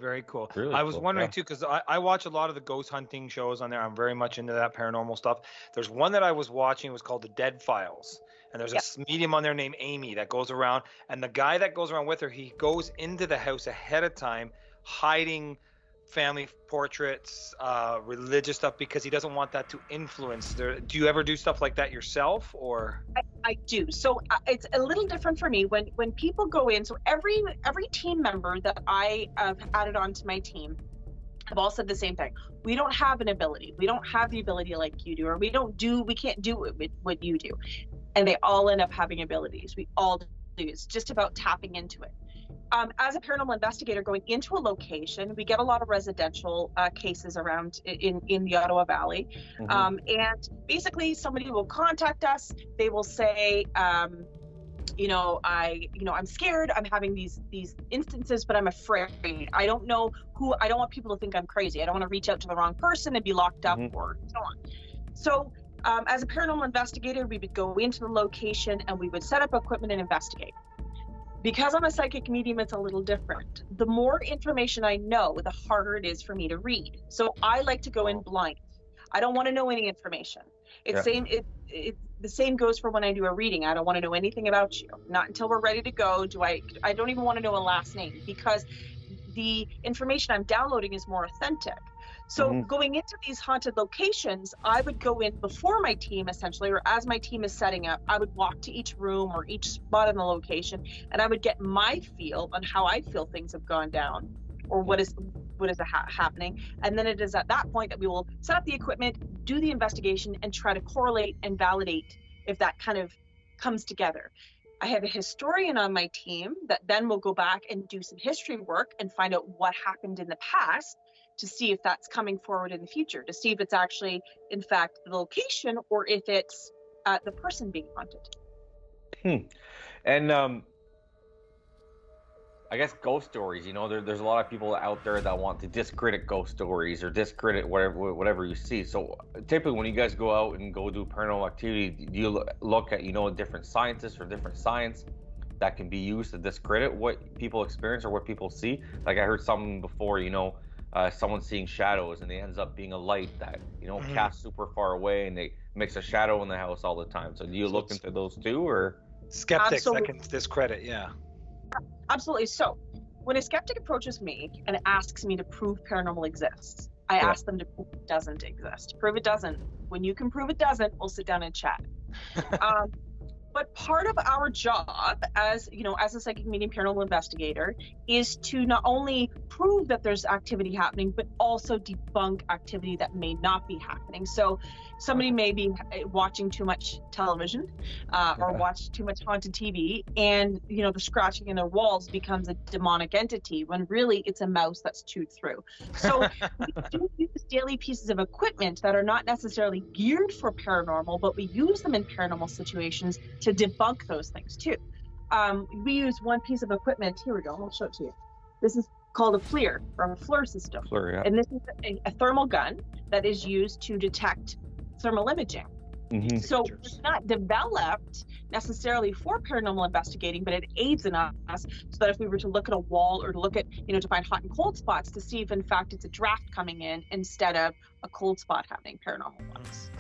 Very cool. Really I was cool. wondering Yeah. too, because I watch a lot of the ghost hunting shows on there. I'm very much into that paranormal stuff. There's one that I was watching, it was called The Dead Files. And there's a Yep. medium on there named Amy that goes around, and the guy that goes around with her, he goes into the house ahead of time, hiding family portraits, religious stuff, because he doesn't want that to influence their. Do you ever do stuff like that yourself, or? I do. So it's a little different for me when people go in. So every team member that I have added onto my team have all said the same thing. We don't have an ability. We don't have the ability like you do, or we can't do what you do. And they all end up having abilities. We all do. It's just about tapping into it. As a paranormal investigator going into a location, we get a lot of residential cases around in the Ottawa Valley. Mm-hmm. And basically somebody will contact us. They will say, I'm scared. I'm having these instances, but I'm afraid. I don't know who. I don't want people to think I'm crazy. I don't want to reach out to the wrong person and be locked up or so on. So as a paranormal investigator, we would go into the location and we would set up equipment and investigate. Because I'm a psychic medium, it's a little different. The more information I know, the harder it is for me to read. So I like to go in blind. I don't want to know any information. The same goes for when I do a reading. I don't want to know anything about you. Not until we're ready to go. I don't even want to know a last name, because the information I'm downloading is more authentic. So going into these haunted locations, I would go in before my team, essentially, or as my team is setting up. I would walk to each room or each spot in the location, and I would get my feel on how I feel things have gone down, or what is happening. And then it is at that point that we will set up the equipment, do the investigation, and try to correlate and validate if that kind of comes together. I have a historian on my team that then will go back and do some history work and find out what happened in the past, to see if that's coming forward in the future, to see if it's actually, in fact, the location, or if it's the person being haunted. And I guess ghost stories, there's a lot of people out there that want to discredit ghost stories or discredit whatever you see. So typically when you guys go out and go do paranormal activity, do you look at, different scientists or different science that can be used to discredit what people experience or what people see? Like I heard something before, someone seeing shadows, and it ends up being a light that casts super far away, and they makes a shadow in the house all the time. So do you look into those too, or skeptics Absolutely. that can discredit? Yeah, absolutely. So when a skeptic approaches me and asks me to prove paranormal exists, I ask them to prove it doesn't exist. Prove it doesn't. When you can prove it doesn't, we'll sit down and chat. But part of our job as a psychic medium paranormal investigator is to not only prove that there's activity happening, but also debunk activity that may not be happening. So somebody may be watching too much television or watch too much haunted TV, and the scratching in their walls becomes a demonic entity when really it's a mouse that's chewed through. So we do use daily pieces of equipment that are not necessarily geared for paranormal, but we use them in paranormal situations to debunk those things too. We use one piece of equipment. Here we go. I'll show it to you. This is called a FLIR, or a FLIR system. FLIR, yeah. And this is a thermal gun that is used to detect thermal imaging. So it's not developed necessarily for paranormal investigating, but it aids in us, so that if we were to look at a wall, or to look at, to find hot and cold spots, to see if in fact it's a draft coming in instead of a cold spot happening, paranormal ones.